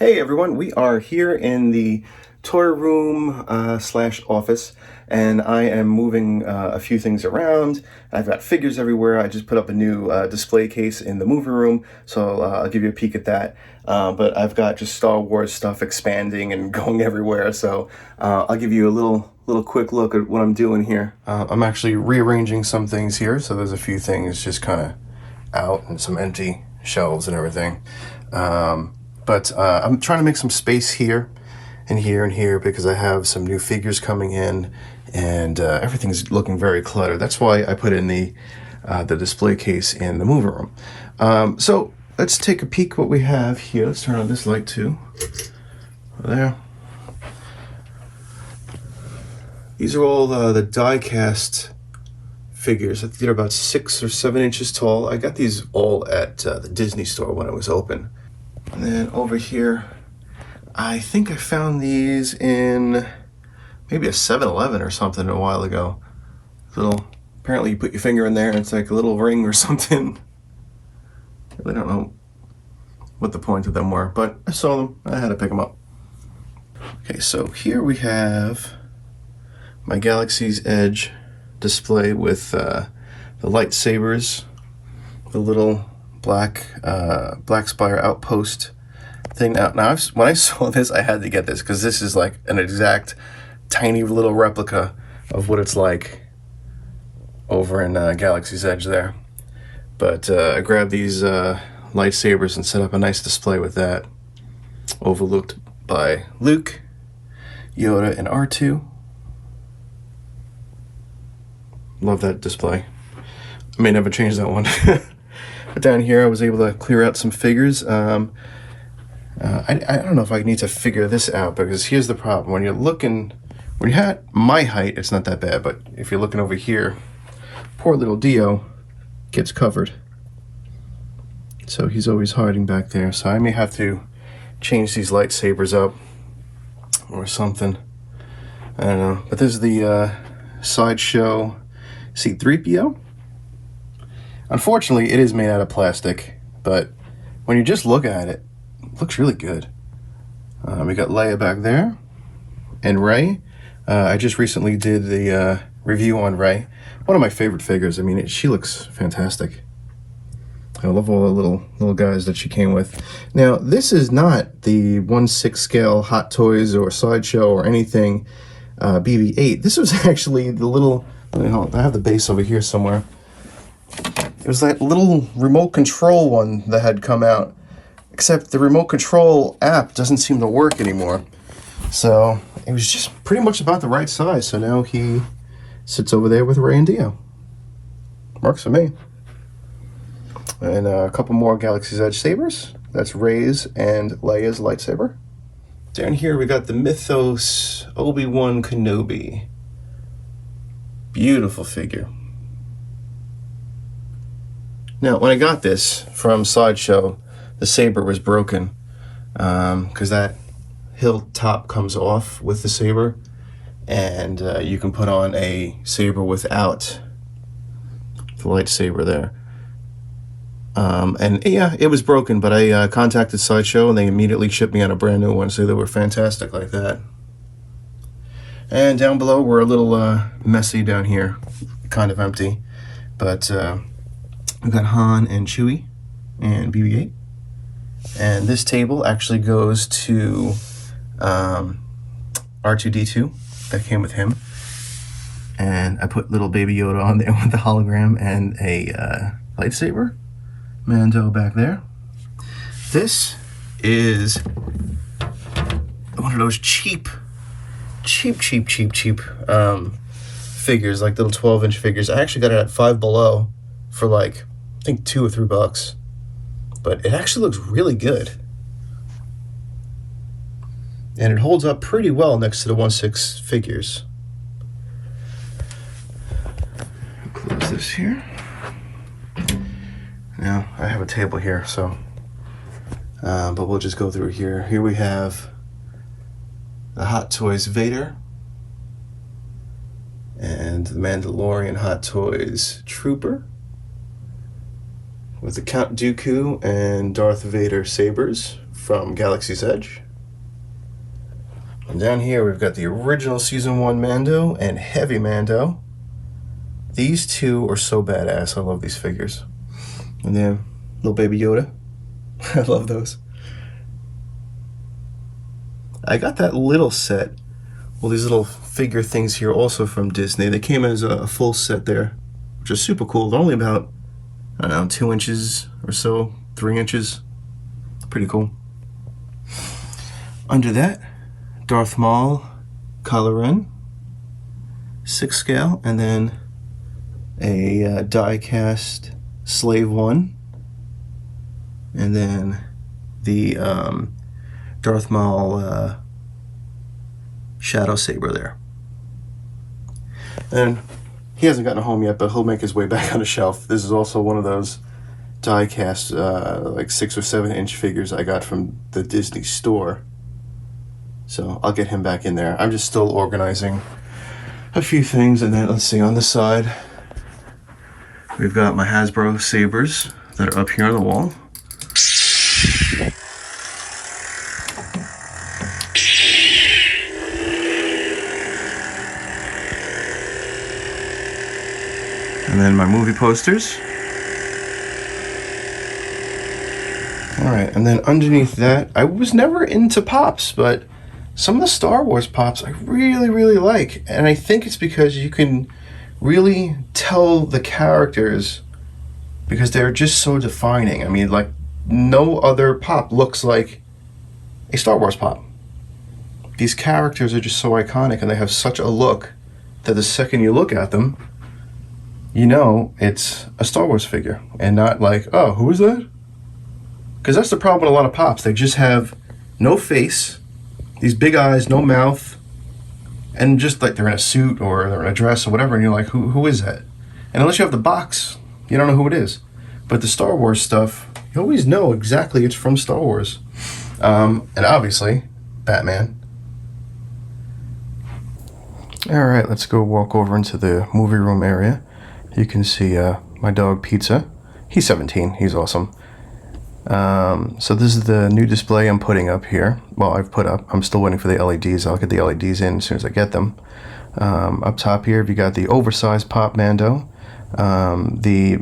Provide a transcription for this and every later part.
Hey everyone, we are here in the toy room slash office, and I am moving a few things around. I've got figures everywhere. I just put up a new display case in the movie room, so I'll give you a peek at that. But I've got just Star Wars stuff expanding and going everywhere, so I'll give you a little quick look at what I'm doing here. I'm actually rearranging some things here, so there's a few things just kind of out and some empty shelves and everything. But I'm trying to make some space here and here and here because I have some new figures coming in, and everything's looking very cluttered. That's why I put in the display case in the movie room. So let's take a peek what we have here. Let's turn on this light too. There. These are all the die-cast figures. I think they're about 6 or 7 inches tall. I got these all at the Disney store when it was open. And then over here, I think I found these in maybe a 7-Eleven or something a while ago. Apparently you put your finger in there and it's like a little ring or something. I really don't know what the point of them were, but I saw them. I had to pick them up. Okay, so here we have my Galaxy's Edge display with the lightsabers, the little black spire outpost thing. Now when I saw this, I had to get this because this is like an exact tiny little replica of what it's like over in Galaxy's Edge there. But I grabbed these lightsabers and set up a nice display with that, overlooked by Luke, Yoda, and R2. Love that display. I may never change that one. But down here, I was able to clear out some figures. I don't know if I need to figure this out, because here's the problem. When you're at my height, it's not that bad. But if you're looking over here, poor little Dio gets covered. So he's always hiding back there. So I may have to change these lightsabers up or something. I don't know. But this is the Sideshow C-3PO. Unfortunately, it is made out of plastic, but when you just look at it, it looks really good. We got Leia back there, and Rey. I just recently did the review on Rey. One of my favorite figures. I mean, she looks fantastic. I love all the little guys that she came with. Now, this is not the 1/6 scale Hot Toys or Sideshow or anything BB-8. This was actually the little... I have the base over here somewhere. It was that little remote control one that had come out, except the remote control app doesn't seem to work anymore. So it was just pretty much about the right size. So now he sits over there with Rey and Dio. Works for me. And a couple more Galaxy's Edge sabers. That's Rey's and Leia's lightsaber. Down here we got the Mythos Obi-Wan Kenobi. Beautiful figure. Now, when I got this from Sideshow, the saber was broken because that hilt top comes off with the saber, and you can put on a saber without the lightsaber there. And yeah, it was broken, but I contacted Sideshow and they immediately shipped me out a brand new one, so they were fantastic like that. And down below, we're a little messy down here, kind of empty, but we've got Han and Chewie and Bb-8. And this table actually goes to R2-D2 that came with him. And I put little baby Yoda on there with the hologram and a lightsaber. Manzo back there. This is one of those cheap figures, like little 12-inch figures. I actually got it at Five Below for like, I think $2 or $3, but it actually looks really good, and it holds up pretty well next to the 1/6 figures. Close this here. Now I have a table here, so but we'll just go through here. Here we have the Hot Toys Vader and the Mandalorian Hot Toys Trooper. with the Count Dooku and Darth Vader sabers from Galaxy's Edge. And down here we've got the original Season 1 Mando and Heavy Mando. These two are so badass. I love these figures. And then little baby Yoda. I love those. I got that little set. Well, these little figure things here also from Disney. They came as a full set there, which is super cool. They're only about, I don't know, 2 inches or so, 3 inches. Pretty cool. Under that, Darth Maul, Kylo Ren, 6 scale, and then a die-cast Slave 1, and then the Darth Maul Shadow Saber there. And he hasn't gotten home yet, but he'll make his way back on the shelf. This is also one of those die-cast, like 6 or 7 inch figures I got from the Disney store. So I'll get him back in there. I'm just still organizing a few things, and then let's see, on the side, we've got my Hasbro sabers that are up here on the wall. And then my movie posters. Alright, and then underneath that, I was never into Pops, but some of the Star Wars Pops I really, really like. And I think it's because you can really tell the characters because they're just so defining. I mean, like, no other Pop looks like a Star Wars Pop. These characters are just so iconic, and they have such a look that the second you look at them, you know it's a Star Wars figure, and not like, oh, who is that? Because that's the problem with a lot of Pops. They just have no face, these big eyes, no mouth, and just like they're in a suit or they're in a dress or whatever, and you're like, who is that? And unless you have the box, you don't know who it is. But the Star Wars stuff, you always know exactly it's from Star Wars. And obviously, Batman. All right, let's go walk over into the movie room area. You can see my dog Pizza. He's 17. He's awesome. So this is the new display I'm putting up here. Well, I've put up. I'm still waiting for the LEDs. I'll get the LEDs in as soon as I get them. Up top here, you got the oversized Pop Mando. Let me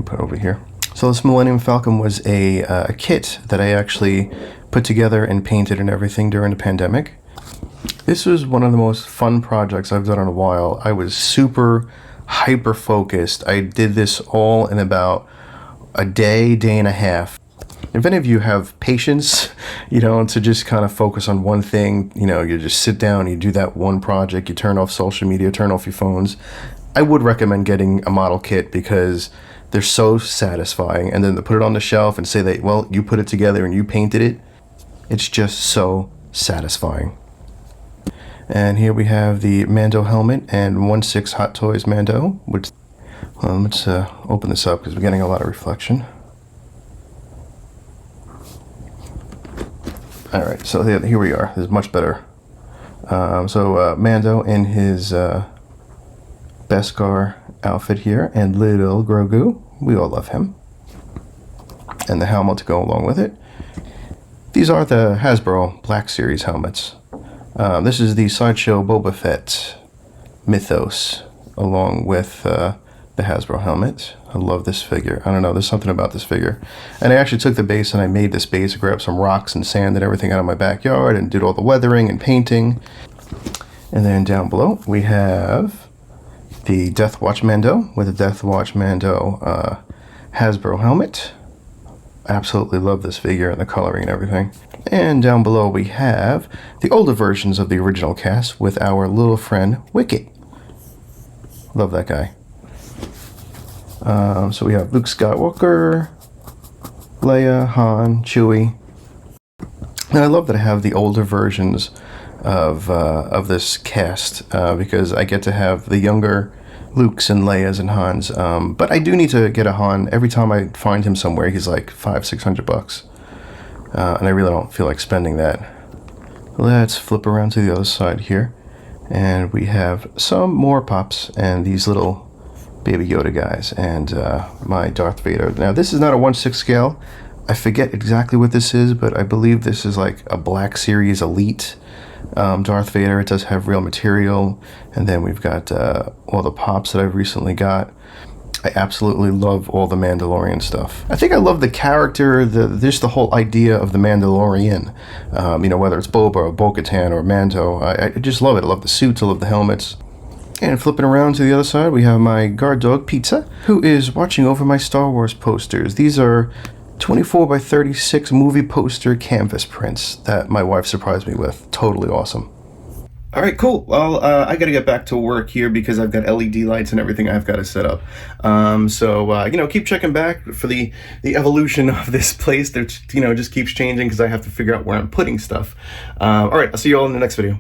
put it over here. So this Millennium Falcon was a kit that I actually put together and painted and everything during the pandemic. This was one of the most fun projects I've done in a while. I was super hyper focused. I did this all in about a day and a half. If any of you have patience, to just kind of focus on one thing, you just sit down, you do that one project, you turn off social media, turn off your phones, I would recommend getting a model kit because they're so satisfying. And then to put it on the shelf and say that, well, you put it together and you painted it, it's just so satisfying. And here we have the Manzo Helmet and 1/6 Hot Toys Mando. Let's open this up because we're getting a lot of reflection. All right, so here we are. This is much better. Mando in his Beskar outfit here, and little Grogu. We all love him. And the helmet to go along with it. These are the Hasbro Black Series helmets. This is the Sideshow Boba Fett Mythos, along with the Hasbro helmet. I love this figure. I don't know, there's something about this figure. And I actually took the base and I made this base, grabbed some rocks and sand and everything out of my backyard and did all the weathering and painting. And then down below we have the Death Watch Mando with the Death Watch Mando Hasbro helmet. Absolutely love this figure and the coloring and everything. And down below we have the older versions of the original cast with our little friend Wicket. Love that guy. So we have Luke Skywalker, Leia, Han, Chewie. And I love that I have the older versions of this cast because I get to have the younger Lukes and Leias and Hans. But I do need to get a Han. Every time I find him somewhere, he's like $500-600. And I really don't feel like spending that. Let's flip around to the other side here. And we have some more Pops and these little Baby Yoda guys and my Darth Vader. Now this is not a 1/6 scale. I forget exactly what this is, but I believe this is like a Black Series Elite Darth Vader. It does have real material. And then we've got all the pops that I've recently got. I absolutely love all the Mandalorian stuff. I think I love the character, just the whole idea of the Mandalorian. Whether it's Boba or Bo-Katan or Manzo, I just love it. I love the suits, I love the helmets. And flipping around to the other side, we have my guard dog, Pizza, who is watching over my Star Wars posters. These are 24 by 36 movie poster canvas prints that my wife surprised me with. Totally awesome. All right, cool. Well, I got to get back to work here because I've got LED lights and everything I've got to set up. Keep checking back for the evolution of this place that, just keeps changing because I have to figure out where I'm putting stuff. All right, I'll see you all in the next video.